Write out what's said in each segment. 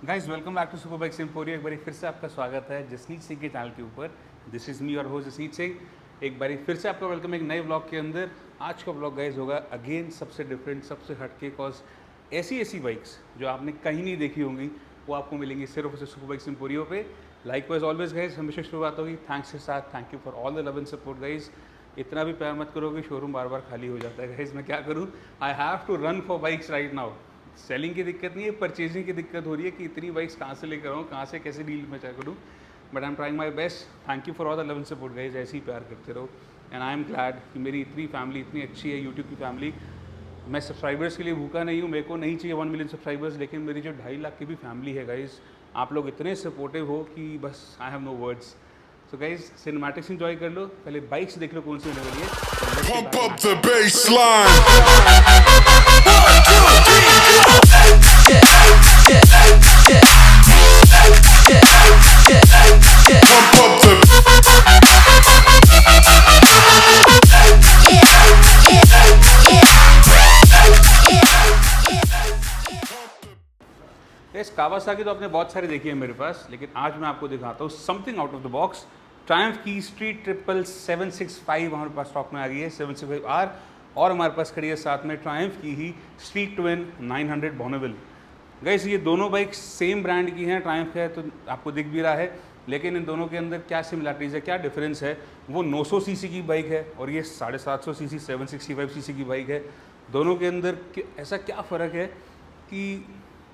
Guys welcome back to Superbikes Emporio. एक बार फिर से आपका स्वागत है जसनीत सिंह के चैनल के ऊपर। दिस इज़ मी और होस्ट जसनीत सिंह। एक बार फिर से आपका वेलकम एक नए ब्लॉग के अंदर। आज का ब्लॉग गाइज होगा अगेन सबसे डिफरेंट, सबसे हटके, कॉज ऐसी बाइक्स जो आपने कहीं नहीं देखी होंगी वो आपको मिलेंगी सिर्फ उसे सुपरबाइक्स एम्पोरियो पे। लाइक वाइज ऑलवेज गाइज हमेशा शुरुआत होगी थैंक्स के साथ। Thank you for all the love and support guys. इतना भी प्यार मत करो कि शोरूम बार बार खाली हो जाता है गाइज। मैं क्या करूँ, I have to run for bikes right now. Selling की दिक्कत नहीं है, परचेजिंग की दिक्कत हो रही है कि इतनी बाइक्स कहाँ से लेकर आऊँ, कहाँ से कैसे डील में चाहे करूँ। But I am trying my best. Thank you for all the love and support guys. ऐसे ही प्यार करते रहो एंड आई एम ग्लैड कि मेरी इतनी फैमिली इतनी अच्छी है, यूट्यूब की फैमिली। मैं सब्सक्राइबर्स के लिए भूखा नहीं हूँ, मेरे को नहीं चाहिए 1 मिलियन सब्सक्राइबर्स, लेकिन मेरी जो 2.5 लाख की भी फैमिली है गाइज, आप लोग इतने सपोर्टिव हो कि बस I have no words. So guys cinematics enjoy कर लो, पहले बाइक्स देख लो कौन सी होने वाली है। Pump up the baseline. Pump up the इस कावासाकी तो आपने बहुत सारी देखी है मेरे पास, लेकिन आज मैं आपको दिखाता हूँ something out of the box. Triumph की स्ट्रीट ट्रिपल 765 हमारे पास स्टॉक में आ गई है, 765R। और हमारे पास खड़ी है साथ में ट्रायम्फ की ही स्ट्रीट ट्विन 900 बॉनेविल। गाइस ये दोनों बाइक सेम ब्रांड की हैं, ट्रायम्फ है तो आपको दिख भी रहा है, लेकिन इन दोनों के अंदर क्या सिमिलरिटीज़ है, क्या डिफरेंस है। वो 900 सीसी की बाइक है और ये 750 सीसी 765 सीसी की बाइक है। दोनों के अंदर ऐसा क्या फ़र्क है कि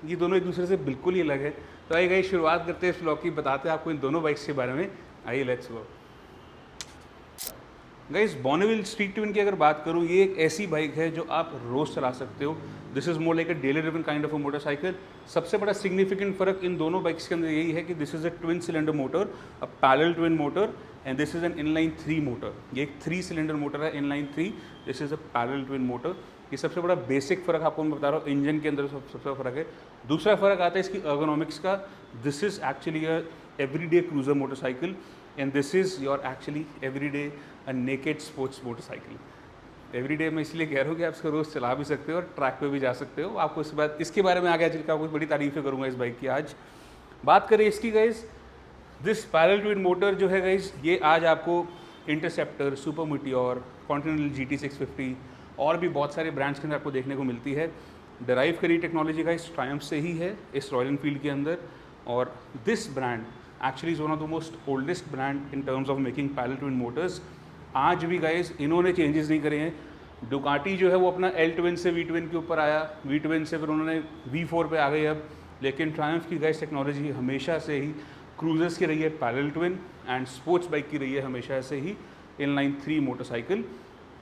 ये दोनों एक दूसरे से बिल्कुल ही अलग है। तो आइए गाइस शुरुआत करते हैं इस ब्लॉग की, बताते हैं आपको इन दोनों बाइक्स के बारे में। आइए let's go guys. Bonneville street twin की अगर बात करूँ, ये एक ऐसी बाइक है जो आप रोज़ चला सकते हो। This is more like a daily driven kind of a motorcycle. सबसे बड़ा सिग्निफिकेंट फ़र्क इन दोनों बाइक्स के अंदर यही है कि this is a twin cylinder motor, a parallel twin motor, and this is an inline 3 motor. ये एक 3 सिलेंडर मोटर है, inline 3। This is a parallel twin motor. ये सबसे बड़ा बेसिक फ़र्क आपको मैं बता रहा हूँ, इंजन के अंदर सबसे बड़ा फ़र्क है। दूसरा फ़र्क आता है इसकी अर्गोनॉमिक्स का। This is actually a everyday cruiser motorcycle and this is your actually everyday a naked sports motorcycle. Everyday मैं इसलिए कह रहा हूँ कि आप इसको रोज़ चला भी सकते हो और ट्रैक पे भी जा सकते हो। आपको इसके बारे में आगे चलकर आपको बड़ी तारीफ़ें करूँगा इस बाइक की। आज बात करें इसकी guys, this parallel twin motor जो है गाइस, ये आज आपको interceptor, super meteor, continental GT 650 और भी बहुत सारे ब्रांड्स के अंदर आपको देखने को मिलती है। डराइव करी टेक्नोलॉजी का इस ट्रायम्फ से ही है, इस रॉयल एनफील्ड के अंदर। और this brand actually is one of the most oldest brand in terms of making parallel twin Motors. आज भी गाइस इन्होंने चेंजेस नहीं करे हैं। डुकाटी जो है वो अपना L ट्विन से V ट्विन के ऊपर आया, V ट्विन से फिर उन्होंने V4 पे आ गए अब। लेकिन ट्रायम्फ की गाइस टेक्नोलॉजी हमेशा से ही क्रूजर्स की रही है parallel twin, and sports bike की रही है हमेशा से ही inline 3 motorcycle.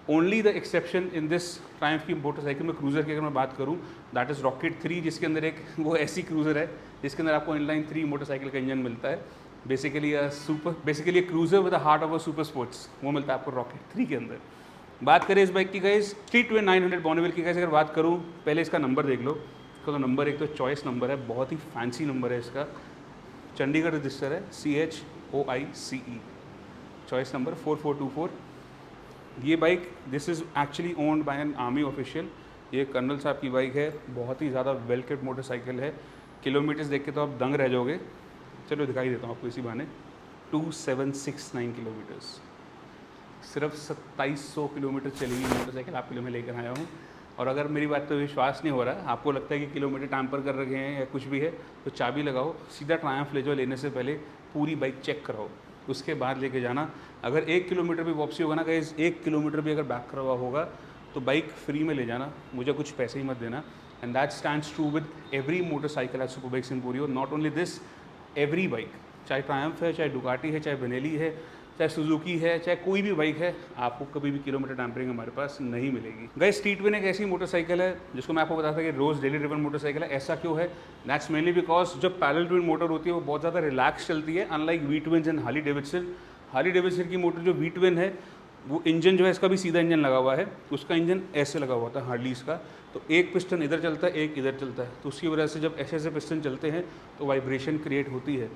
Only the exception in this Triumph की मोटरसाइकिल में क्रूज़र की अगर मैं बात करूँ, दैट इज़ रॉकेट 3, जिसके अंदर एक वो ऐसी क्रूज़र है जिसके अंदर आपको इनलाइन 3 मोटरसाइकिल का इंजन मिलता है। Basically cruiser with the heart of a super sports, वो मिलता है आपको रॉकेट 3 के अंदर। बात करें इस बाइक की गाइस, स्ट्रीट ट्विन 900 बॉनेविल की गाइस अगर बात करूँ, पहले इसका नंबर देख लो। इसका तो नंबर एक तो चॉइस नंबर है, बहुत ही फैंसी नंबर है इसका। चंडीगढ़ रजिस्टर है, CHOICE, चॉइस नंबर 4424। ये bike this is actually owned by an army official. ये कर्नल साहब की बाइक है, बहुत ही ज़्यादा वेल केप्ड मोटरसाइकिल है। किलोमीटर्स देख के तो आप दंग रह जाओगे। चलो दिखाई देता हूँ आपको इसी बहाने। 2769 किलोमीटर्स, सिर्फ 2700 किलोमीटर चली हुई मोटरसाइकिल आपके लिए मैं लेकर आया हूँ। और अगर मेरी बात पे विश्वास नहीं हो रहा, आपको लगता है कि किलोमीटर टैम्पर कर रखे हैं या कुछ भी है, तो चाबी लगाओ, सीधा ट्रायम्फ ले जाओ। लेने से पहले पूरी बाइक चेक कराओ, उसके बाद लेके जाना। अगर 1 किलोमीटर भी वापसी होगा ना गाइस, 1 किलोमीटर भी अगर बैक करा हुआ होगा तो बाइक फ्री में ले जाना, मुझे कुछ पैसे ही मत देना। And that stands true with every motorcycle at Superbikes Emporio. Not only this, every bike, चाहे ट्रायम्फ है, चाहे डुकाटी है, चाहे बेनेली है, चाहे सुजुकी है, चाहे कोई भी बाइक है, आपको कभी भी किलोमीटर टैम्परिंग हमारे पास नहीं मिलेगी। गाइस स्ट्रीट ट्विन एक ऐसी मोटरसाइकिल है जिसको मैं आपको बताता था कि रोज़ डेली ड्रिवन मोटरसाइकिल है। ऐसा क्यों है? दैट्स मेनली बिकॉज जब पैरेलल ट्विन मोटर होती है वो बहुत ज़्यादा रिलैक्स चलती है, unlike V twins and Harley Davidson. Harley Davidson की मोटर जो V ट्विन है, वो इंजन जो है इसका भी सीधा इंजन लगा हुआ है, उसका इंजन ऐसे लगा हुआ था हार्लीज का। तो एक पिस्टन इधर चलता है, एक इधर चलता है, तो उसकी वजह से जब ऐसे ऐसे पिस्टन चलते हैं तो वाइब्रेशन क्रिएट होती है।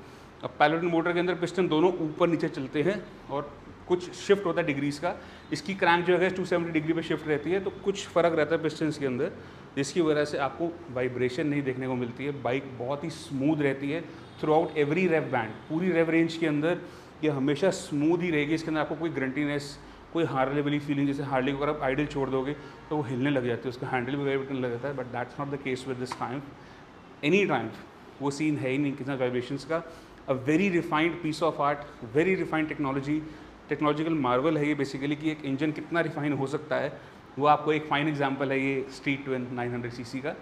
अब पैरेलल ट्विन मोटर के अंदर पिस्टन दोनों ऊपर नीचे चलते हैं और कुछ शिफ्ट होता है डिग्रीज़ का। इसकी क्रैंक जो है 270 डिग्री पे शिफ्ट रहती है, तो कुछ फ़र्क रहता है पिस्टन्स के अंदर। जिसकी वजह से आपको वाइब्रेशन नहीं देखने को मिलती है। बाइक बहुत ही स्मूथ रहती है थ्रू आउट एवरी रेव बैंड, पूरी रेव रेंज के अंदर ये हमेशा स्मूथ ही रहेगी। इसके अंदर आपको कोई ग्रंटीनेस, कोई हार्ले वाली फीलिंग, जैसे हार्ले को अगर आप आइडल छोड़ दोगे तो वो हिलने लग जाती है, उसका हैंडल भी वाइब्रेट करने लग जाता है, but that's not the case with this Triumph. Any Triumph वो सीन है ही नहीं कितना वाइब्रेशंस का। A very refined piece of art, very refined technological marvel है ये बेसिकली, कि एक इंजन कितना रिफाइन हो सकता है। वो आपको एक फाइन एग्जांपल है ये स्ट्रीट ट्विन 900 सीसी का।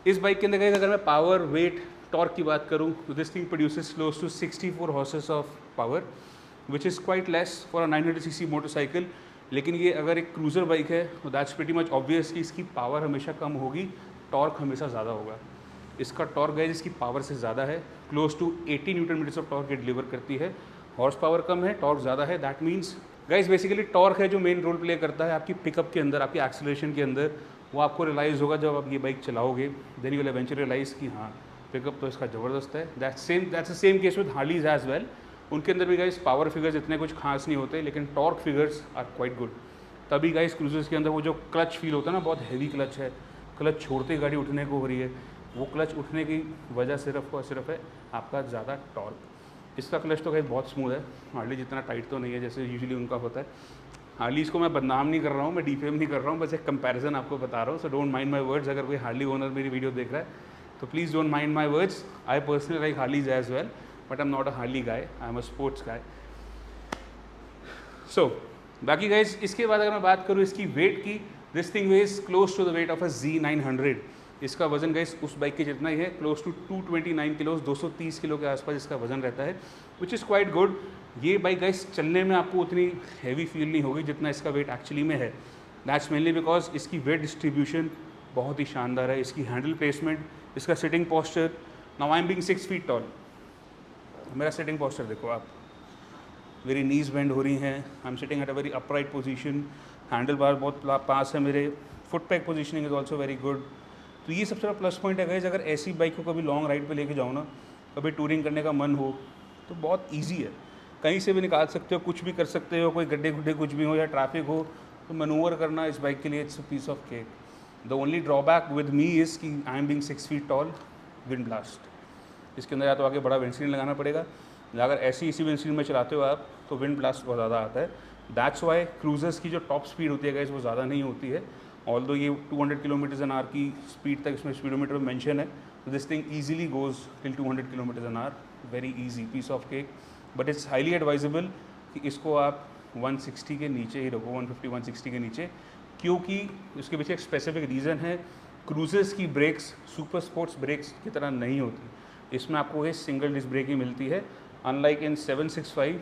इस बाइक के अंदर अगर मैं पावर, वेट, टॉर्क की बात करूँ तो this thing produces close to 64 horses of power, which is quite less for a 900 cc motorcycle. लेकिन ये अगर एक क्रूज़र बाइक है तो दैट्स प्रीटी मच ऑब्वियस कि इसकी पावर हमेशा कम होगी, टॉर्क हमेशा ज़्यादा होगा। इसका टॉर्क गाइस इसकी पावर से ज़्यादा है, close to 80 newton metres of torque ये डिलीवर करती है। हॉर्स पावर कम है, टॉर्क ज़्यादा है, that means guys basically torque है जो मेन रोल प्ले करता है आपकी पिकअप के अंदर, आपकी एक्सेलरेशन के अंदर। वो आपको रियलाइज़ होगा जब आप ये बाइक चलाओगे, then you will eventually realize कि हाँ पिकअप तो इसका ज़बरदस्त है। That's the same case with Harleys as well. उनके अंदर भी गाइस पावर फिगर्स इतने कुछ खास नहीं होते, लेकिन torque figures are quite good. तभी गाइस क्रूजर्स के अंदर वो जो क्लच फील होता है ना, बहुत हैवी क्लच है, क्लच छोड़ते ही गाड़ी उठने को हो रही है, वो क्लच उठने की वजह सिर्फ और सिर्फ है आपका ज़्यादा टॉर्क। इसका क्लच तो गाइस बहुत स्मूथ है, हार्ली जितना टाइट तो नहीं है जैसे यूजुअली उनका होता है। हार्लीज़ को मैं बदनाम नहीं कर रहा हूँ, मैं डिफेम नहीं कर रहा हूँ, बस एक कंपैरिजन आपको बता रहा हूँ। So don't mind my words. अगर कोई हार्ली ओनर मेरी वीडियो देख रहा है तो please don't mind my words. I personally like Harleys as well, but I am not a Harley guy, I am a sports guy. So बाकी guys इसके बाद अगर मैं बात करूँ इसकी वेट की, this thing weighs close to the weight of a Z900। इसका वजन गाइज उस बाइक के जितना ही है, क्लोज टू 229 किलोज, 230 किलो के आसपास इसका वजन रहता है, विच इज़ क्वाइट गुड। ये बाइक गाइज चलने में आपको उतनी हैवी फील नहीं होगी जितना इसका वेट एक्चुअली में है। दैट्स मेनली बिकॉज इसकी वेट डिस्ट्रीब्यूशन बहुत ही शानदार है, इसकी हैंडल प्लेसमेंट, इसका sitting posture. Now I am being 6 feet toll, मेरा सिटिंग पोस्चर देखो आप, मेरी नीज बेंड हो रही हैं, I am sitting at a very upright position, handle bar बहुत पास है मेरे, foot pack positioning is also very good. तो ये सबसे बड़ा प्लस पॉइंट है गाइस। अगर ऐसी बाइक को कभी लॉन्ग राइड पे लेके जाओ ना, कभी टूरिंग करने का मन हो तो बहुत ईजी है, कहीं से भी निकाल सकते हो, कुछ भी कर सकते हो, कोई गड्ढे गुड्ढे कुछ भी हो या ट्रैफिक हो तो मनूवर करना इस बाइक के लिए it's a piece of cake. The only drawback with me is कि I am being 6 feet tall, wind blast. इसके अंदर या तो आगे बड़ा विंडस्क्रीन लगाना पड़ेगा, या अगर ऐसी इसी विंडस्क्रीन में चलाते हो आप तो विंड ब्लास्ट बहुत ज़्यादा आता है। दैट्स वाई क्रूजर्स की जो टॉप स्पीड होती है गाइस वो ज़्यादा नहीं होती है। ऑल्दो ये 200 किलोमीटर/आवर की स्पीड तक इसमें स्पीडोमीटर में मेंशन है, तो this thing easily goes till 200 kilometre hour, very easy piece of cake. But it's highly advisable कि इसको आप 160 के नीचे ही रखो, 150-160 के नीचे, क्योंकि उसके पीछे एक स्पेसिफिक रीज़न है। क्रूजर्स की ब्रेक्स सुपर स्पोर्ट्स ब्रेक्स की तरह नहीं होती, इसमें आपको ये सिंगल डिस्क ब्रेक ही मिलती है। अनलाइक इन 765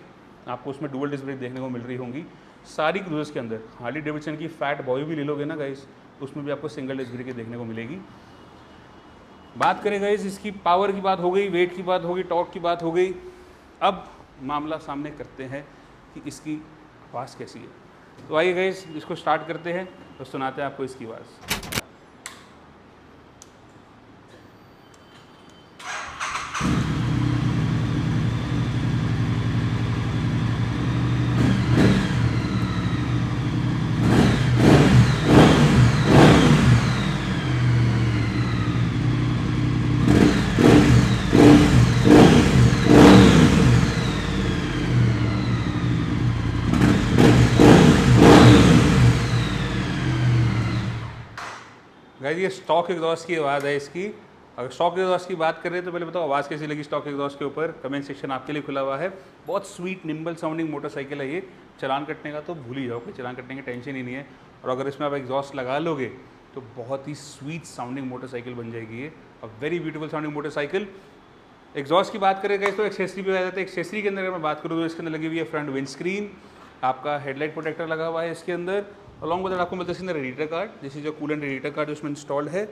आपको उसमें डुअल डिस्क ब्रेक देखने को मिल रही होंगी सारी क्रूजर्स के अंदर। हार्ली डेविडसन की फैट बॉय भी ले लोगे ना गाइस, उसमें भी आपको सिंगल डिस्क ब्रेक देखने को मिलेगी। बात करें गाइस इसकी पावर की बात हो गई, वेट की बात हो गई, टॉर्क की बात हो गई। अब मामला सामने करते हैं कि इसकी आवाज़ कैसी है। तो आइए गाइस इसको स्टार्ट करते हैं और सुनाते हैं आपको इसकी आवाज़। गाइस ये स्टॉक एग्जॉस्ट की आवाज़ है इसकी। अगर स्टॉक एग्जॉस्ट की बात कर रहे हैं तो पहले बताओ आवाज़ कैसी लगी स्टॉक एग्जॉस्ट के ऊपर, कमेंट सेक्शन आपके लिए खुला हुआ है। बहुत स्वीट निम्बल साउंडिंग मोटरसाइकिल है ये, चलान कटने का तो भूल ही जाओ, कोई चलान कटने की टेंशन ही नहीं है। और अगर इसमें आप एग्जॉस्ट लगा लोगे तो बहुत ही स्वीट साउंडिंग मोटरसाइकिल बन जाएगी ये, a very beautiful sounding motorcycle. Exhaust की बात करें गाइस तो एक्सेसरी पे आ जाते हैं। एक्सेसरी के अंदर अगर मैं बात करूँ तो इसके अंदर लगी हुई है फ्रंट विंड स्क्रीन, आपका हेडलाइट प्रोटेक्टर लगा हुआ है इसके अंदर, अलॉन्ग विद आपको मिलता है इसके अंदर रेडिएटर कार्ड, जैसे जो कूलेंट रेडिएटर कार्ड उसमें इंस्टॉल्ड है।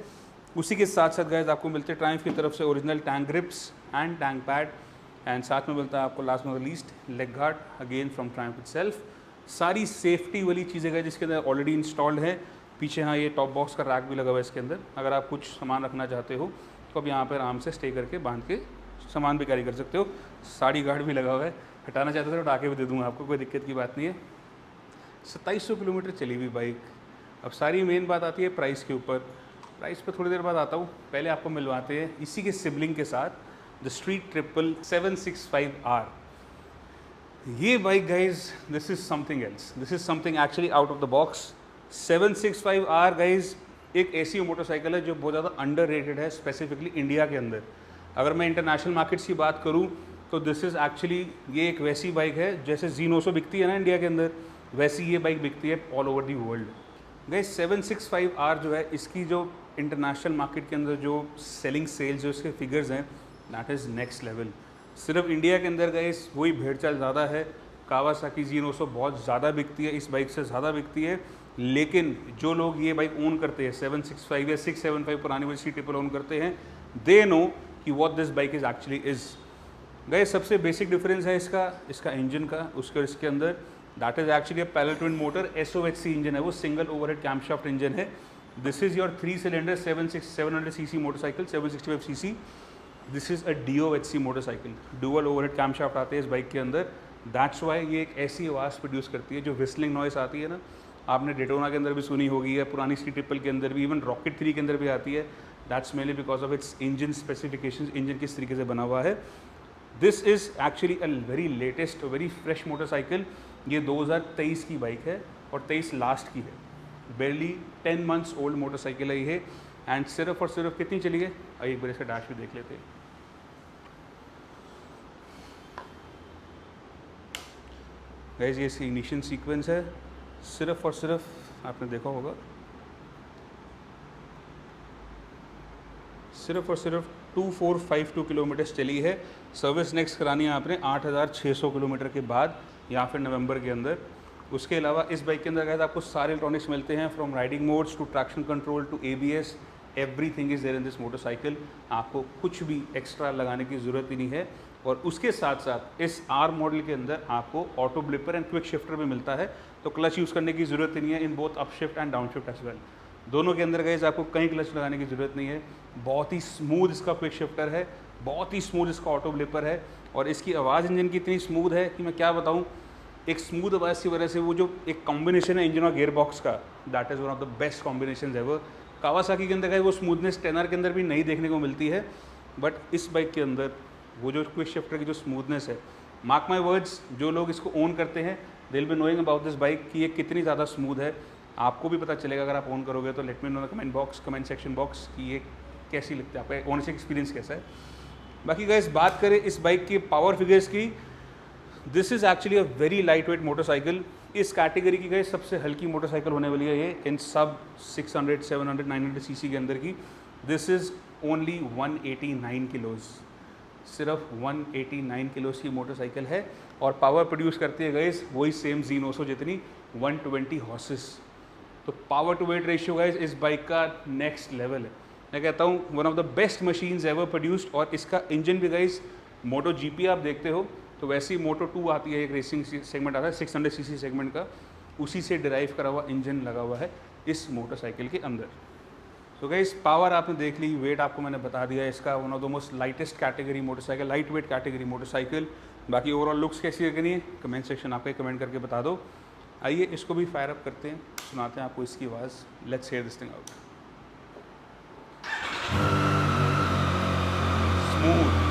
उसी के साथ साथ गाइस आपको मिलते हैं ट्रायम्फ की तरफ से original tank grips and tank pad, and साथ में मिलता है आपको last but not least leg guard again from Triumph itself. सारी सेफ्टी वाली चीज़ें गाइस जिसके अंदर ऑलरेडी इंस्टॉल्ड है। पीछे हाँ ये टॉप बॉक्स का रैक भी लगा हुआ है इसके अंदर, अगर आप कुछ सामान रखना चाहते हो तो आप यहाँ पर आराम से स्टे करके बांध के सामान भी कैरी कर सकते हो। साड़ी गार्ड भी लगा हुआ है, हटाना चाहते हो तो हटा के भी दे दूँगा आपको, कोई दिक्कत की बात नहीं है। 2700 किलोमीटर चली हुई बाइक। अब सारी मेन बात आती है प्राइस के ऊपर। प्राइस पे थोड़ी देर बाद आता हूँ, पहले आपको मिलवाते हैं इसी के सिबलिंग के साथ द स्ट्रीट ट्रिपल 765R। ये bike guys, this is something else, this is something actually out of the box. 765R guys एक ऐसी मोटरसाइकिल है जो बहुत ज़्यादा अंडर रेटेड है, स्पेसिफिकली इंडिया के अंदर। अगर मैं इंटरनेशनल मार्केट्स की बात करूँ तो दिस इज़ एक्चुअली, ये एक वैसी बाइक है जैसे Z900 बिकती है ना इंडिया के अंदर, वैसी ये बाइक बिकती है all over the world. Guys 765R जो है, इसकी जो इंटरनेशनल मार्केट के अंदर जो सेलिंग सेल्स जो इसके फिगर्स हैं, दैट इज़ नेक्स्ट लेवल। सिर्फ इंडिया के अंदर गाइज वही भेड़ चाल ज़्यादा है, कावासाकी Z900 बहुत ज़्यादा बिकती है, इस बाइक से ज़्यादा बिकती है। लेकिन जो लोग ये बाइक ओन करते हैं, 765 या 675 पुरानी वाली ट्रिपल ओन करते हैं, दे नो कि what this bike is actually is. Guys सबसे बेसिक डिफरेंस है इसका इंजन का, उसके इसके अंदर, that is actually a parallel twin motor SOHC engine है, वो सिंगल ओवरहेड कैमशाफ्ट इंजन है। This is your 3 cylinder 700cc motorcycle, 765cc। This is a DOHC motorcycle, dual overhead camshaft आते हैं इस बाइक के अंदर। दैट्स वाई ये एक ऐसी आवाज़ प्रोड्यूस करती है जो विस्लिंग नॉइस आती है ना, आपने डेटोना के अंदर भी सुनी होगी, या पुरानी सी ट्रिपल के अंदर भी, इवन रॉकेट 3 के अंदर भी आती है। That's mainly because of its engine specifications, engine किस तरीके से बना हुआ है। This is actually a very latest, very fresh motorcycle. ये 2023 की बाइक है और 23 लास्ट की है, बेरली 10 मंथ्स ओल्ड मोटरसाइकिल है ये। एंड सिर्फ और सिर्फ कितनी चली है, एक बार इसका डैश भी देख लेते हैं। गाइस ये इसकी इग्निशन सीक्वेंस है, सिर्फ और सिर्फ आपने देखा होगा, सिर्फ और सिर्फ 2452 किलोमीटर चली है। सर्विस नेक्स्ट करानी है आपने 8600 किलोमीटर के बाद या फिर नवंबर के अंदर। उसके अलावा इस बाइक के अंदर गाइस आपको सारे इलेक्ट्रॉनिक्स मिलते हैं, from riding modes to traction control to ABS, everything is there in this motorcycle. आपको कुछ भी एक्स्ट्रा लगाने की ज़रूरत ही नहीं है। और उसके साथ साथ इस R मॉडल के अंदर आपको auto blipper and quick shifter भी मिलता है, तो क्लच यूज़ करने की ज़रूरत ही नहीं है in both up shift and down shift as well. दोनों के अंदर गाइस आपको कहीं क्लच लगाने की ज़रूरत नहीं है। बहुत ही स्मूथ इसका क्विक शिफ्टर है, बहुत ही स्मूथ इसका ऑटो ब्लिपर है, और इसकी आवाज़ इंजन की इतनी स्मूथ है कि मैं क्या बताऊँ। एक स्मूथ आवाज़ की वजह से वो जो एक कॉम्बिनेशन है इंजन और गियर बॉक्स का, that is one of the best combination ever. Kawasaki के अंदर गाइस वो स्मूथनेस टेनर के अंदर भी नहीं देखने को मिलती है, बट इस बाइक के अंदर वो जो क्विक शिफ्टर की जो स्मूथनेस है, मार्क माई वर्ड्स, जो लोग इसको ओन करते हैं they will be knowing about this bike कि ये कितनी ज़्यादा स्मूथ है। आपको भी पता चलेगा अगर आप ओन करोगे तो। Let me know comment section box कि ये कैसी लगती है, आपका ओनरशिप एक्सपीरियंस कैसा है। बाकी गाइस बात करें इस बाइक की पावर फिगर्स की, this is actually a very light weight motorcycle. इस कैटेगरी की गाइस सबसे हल्की मोटरसाइकिल होने वाली है ये, इन सब 600, 700, 900 cc के अंदर की। दिस इज़ ओनली 189 किलोज़, सिर्फ 189 किलोज़ की मोटरसाइकिल है, और पावर प्रोड्यूस करती है गाइस वही सेम Z900 जितनी, 120 हॉर्सेस। तो power to weight ratio guys इस बाइक का नेक्स्ट लेवल है। मैं कहता हूँ one of the best machines ever produced. और इसका इंजन भी गाइस, मोटो GP आप देखते हो तो वैसी मोटो 2 आती है, एक रेसिंग सेगमेंट आता है 600 cc सेगमेंट का, उसी से डिराइव करा हुआ इंजन लगा हुआ है इस मोटरसाइकिल के अंदर। तो गाइस पावर आपने देख ली, वेट आपको मैंने बता दिया, इसका one of the most lightest category motorcycle, light weight category motorcycle. बाकी ओवरऑल लुक्स कैसी लग रही है कमेंट सेक्शन आपके कमेंट करके बता दो। आइए इसको भी फायर अप करते हैं, सुनाते हैं आपको इसकी आवाज़। Let's hear this thing out. Smooth,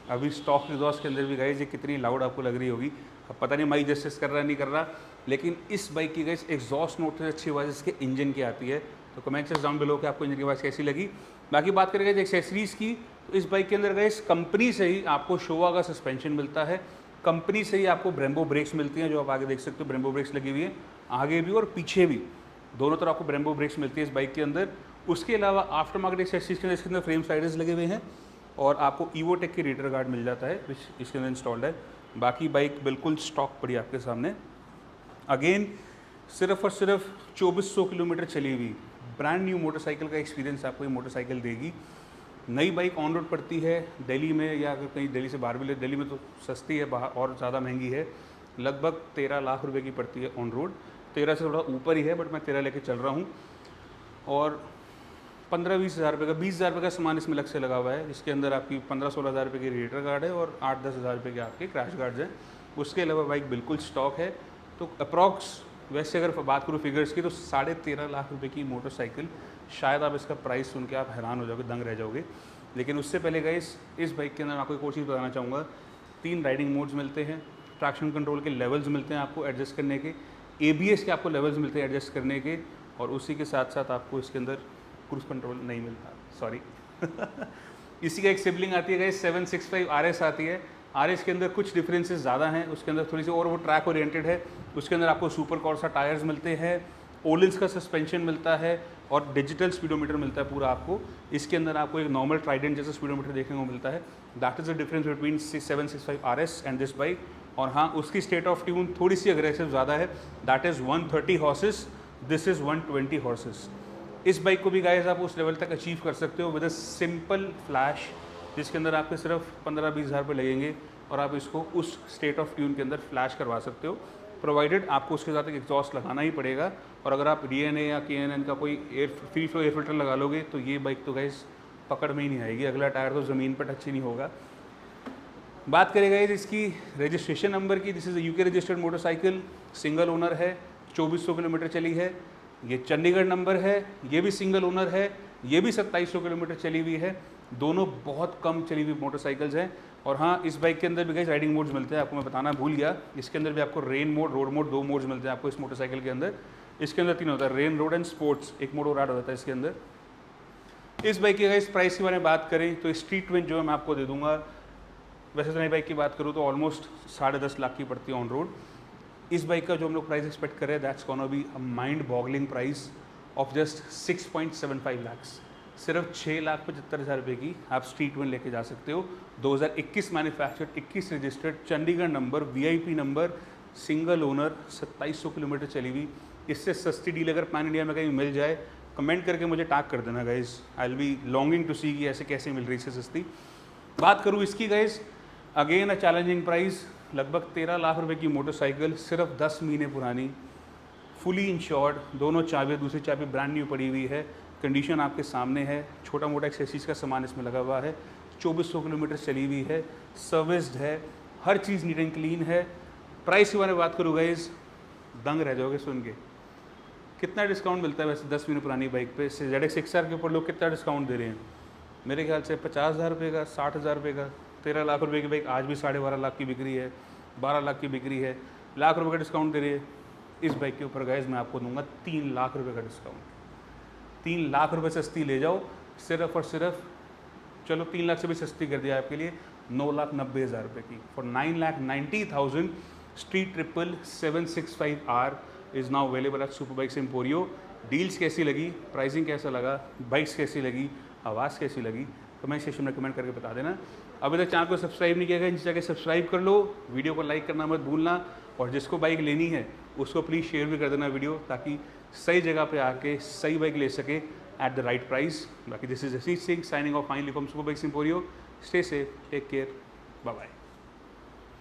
अभी स्टॉक एग्जॉस्ट के अंदर भी गाइस ये कितनी लाउड आपको लग रही होगी, अब पता नहीं माइक जस्टिस कर रहा है नहीं कर रहा, लेकिन इस बाइक की गाइस एग्जॉस्ट नोट से अच्छी आवाज़ इसके इंजन की आती है। तो कमेंट सेक्शन डाउन बिलो कि आपको इंजन की आवाज़ कैसी लगी। बाकी बात करेंगे एक्सेसरीज़ की, तो इस बाइक के अंदर गाइस कंपनी से ही आपको शोवा का सस्पेंशन मिलता है, कंपनी से ही आपको ब्रेम्बो ब्रेक्स मिलती हैं, जो आप आगे देख सकते हो ब्रेम्बो ब्रेक्स लगी हुई है, आगे भी और पीछे भी दोनों तरफ आपको ब्रेम्बो ब्रेक्स मिलती है इस बाइक के अंदर। उसके अलावा आफ्टर मार्केट एक्सेसरीज के अंदर इसके अंदर फ्रेम स्लाइडर्स लगे हुए हैं, और आपको ईवोटेक की रेडर गार्ड मिल जाता है विच इसके अंदर इंस्टॉल्ड है। बाकी बाइक बिल्कुल स्टॉक पड़ी आपके सामने। अगेन सिर्फ और सिर्फ 2400 किलोमीटर चली हुई ब्रांड न्यू मोटरसाइकिल का एक्सपीरियंस आपको ये मोटरसाइकिल देगी। नई बाइक ऑन रोड पड़ती है दिल्ली में, या अगर कहीं दिल्ली से बाहर भी ले, दिल्ली में तो सस्ती है, बाहर और ज़्यादा महंगी है, लगभग 13 लाख रुपए की पड़ती है ऑन रोड। 13 से थोड़ा ऊपर ही है, बट मैं 13 लेके चल रहा हूँ। और 15-20 हज़ार रुपये का, 20 हज़ार रुपये का सामान इसमें अलग से लगा हुआ है, जिसके अंदर आपकी 15-16 हज़ार रुपये की रेडिएटर गार्ड है और 8-10 हज़ार रुपये के आपके क्रैश गार्ड्स हैं। उसके अलावा बाइक बिल्कुल स्टॉक है। तो अप्रॉक्स वैसे अगर बात करूँ फिगर्स की, तो 13.5 लाख रुपए की मोटरसाइकिल, शायद आप इसका प्राइस सुन के आप हैरान हो जाओगे, दंग रह जाओगे। लेकिन उससे पहले गाइस, इस बाइक के अंदर आपको एक और चीज़ बताना चाहूँगा। 3 राइडिंग मोड्स मिलते हैं, ट्रैक्शन कंट्रोल के लेवल्स मिलते हैं आपको एडजस्ट करने के, ABS के आपको लेवल्स मिलते हैं एडजस्ट करने के, और उसी के साथ साथ आपको इसके अंदर क्रूज़ कंट्रोल नहीं मिलता, सॉरी इसी का एक सिबलिंग आती है गाइस 765 RS आती है। RS के अंदर कुछ डिफरेंसेस ज़्यादा हैं, उसके अंदर थोड़ी सी और वो ट्रैक ओरिएंटेड है। उसके अंदर आपको सुपर कॉर्सा टायर्स मिलते हैं, ओलिंस का सस्पेंशन मिलता है और डिजिटल स्पीडोमीटर मिलता है पूरा आपको। इसके अंदर आपको एक नॉर्मल ट्राइडेंट जैसा स्पीडोमीटर देखने को मिलता है। That is the difference between 765 RS and this bike. और हाँ, उसकी स्टेट ऑफ ट्यून थोड़ी सी अग्रेसिव ज़्यादा है, that is 130 horses, this is 120 horses. इस बाइक को भी गाइस आप उस लेवल तक अचीव कर सकते हो विद अ सिंपल फ्लैश, जिसके अंदर आपके सिर्फ 15-20 हज़ार रुपये लगेंगे और आप इसको उस स्टेट ऑफ ट्यून के अंदर फ्लैश करवा सकते हो, प्रोवाइडेड आपको उसके साथ एक एग्जॉस्ट लगाना ही पड़ेगा। और अगर आप DNA या KNN का कोई फ्री फ्लो एयर फिल्टर लगा लोगे तो ये बाइक तो गाइस पकड़ में ही नहीं आएगी, अगला टायर तो ज़मीन पर टच ही नहीं होगा। बात करें गाइस इसकी रजिस्ट्रेशन नंबर की, this is UK registered motorcycle, single owner है, 2400 किलोमीटर चली है। ये चंडीगढ़ नंबर है, ये भी सिंगल ओनर है, ये भी 2700 किलोमीटर चली हुई है। दोनों बहुत कम चली हुई मोटरसाइकिल्स हैं। और हाँ, इस बाइक के अंदर भी गाइस राइडिंग मोड्स मिलते हैं, आपको मैं बताना भूल गया। इसके अंदर भी आपको rain mode, road mode, 2 modes मिलते हैं आपको इस मोटरसाइकिल के अंदर। इसके अंदर 3 होता है, रेन, रोड एंड स्पोर्ट्स, एक मोड और ऐड होता है इसके अंदर। इस बाइक की गाइस प्राइस के बारे में बात करें तो स्ट्रीट ट्विन जो है मैं आपको दे दूंगा। वैसे तो नई बाइक की बात करूँ तो ऑलमोस्ट 10.5 लाख की पड़ती है ऑन रोड। इस बाइक का जो हम लोग प्राइस एक्सपेक्ट कर रहे हैं, that's gonna be a mind boggling price of just 6.75 lakhs. सिर्फ 6,75,000 रुपये की आप स्ट्रीट वन लेके जा सकते हो। 2021 manufactured, 21 registered, Chandigarh number, VIP number, single owner, 2700 kilometre चली हुई। इससे सस्ती डील अगर पैन इंडिया में कहीं मिल जाए, कमेंट करके मुझे टैग कर देना guys. I will be longing to see कि ऐसे कैसे मिल रही है सस्ती। बात करूँ इसकी guys, again a challenging price, लगभग 13 लाख रुपए की मोटरसाइकिल, सिर्फ 10 महीने पुरानी, फुली इंश्योर्ड, दोनों चाबी, दूसरी चाबी ब्रांड न्यू पड़ी हुई है, कंडीशन आपके सामने है, छोटा मोटा एक्सेसरीज का सामान इसमें लगा हुआ है, 2400 किलोमीटर चली हुई है, सर्विस्ड है, हर चीज़ नीट एंड क्लीन है। प्राइस के बारे में बात करूँ गाइज, दंग रह जाओगे सुन के। कितना डिस्काउंट मिलता है वैसे 10 महीने पुरानी बाइक पे? ZX XR के ऊपर लोग कितना डिस्काउंट दे रहे हैं? मेरे ख्याल से 50,000 रुपये का, 60,000 रुपये का। 13 लाख रुपए की बाइक आज भी 12.5 लाख की बिक्री है, 12 लाख की बिक्री है, लाख रुपए का डिस्काउंट दे रही है। इस बाइक के ऊपर गाइज मैं आपको दूंगा 3 लाख रुपए का डिस्काउंट। 3 लाख रुपए सस्ती ले जाओ, सिर्फ और सिर्फ, चलो 3 लाख से भी सस्ती कर दिया आपके लिए, 9,90,000 रुपये की, for 9,90,000 street triple 765R is now available at Superbikes Emporio. Deals कैसी लगी, प्राइसिंग कैसा लगा, बाइक्स कैसी लगी, आवाज़ कैसी लगी, कमेंट सेक्शन में कमेंट करके बता देना। अभी तक चैनल को सब्सक्राइब नहीं किया गया, नीचे जाके सब्सक्राइब कर लो, वीडियो को लाइक करना मत भूलना, और जिसको बाइक लेनी है उसको प्लीज़ शेयर भी कर देना वीडियो, ताकि सही जगह पे आके सही बाइक ले सके एट द राइट प्राइस। बाकी this is Jasneet Singh signing off finally from Superbikes Emporio. Stay safe, take care, bye bye.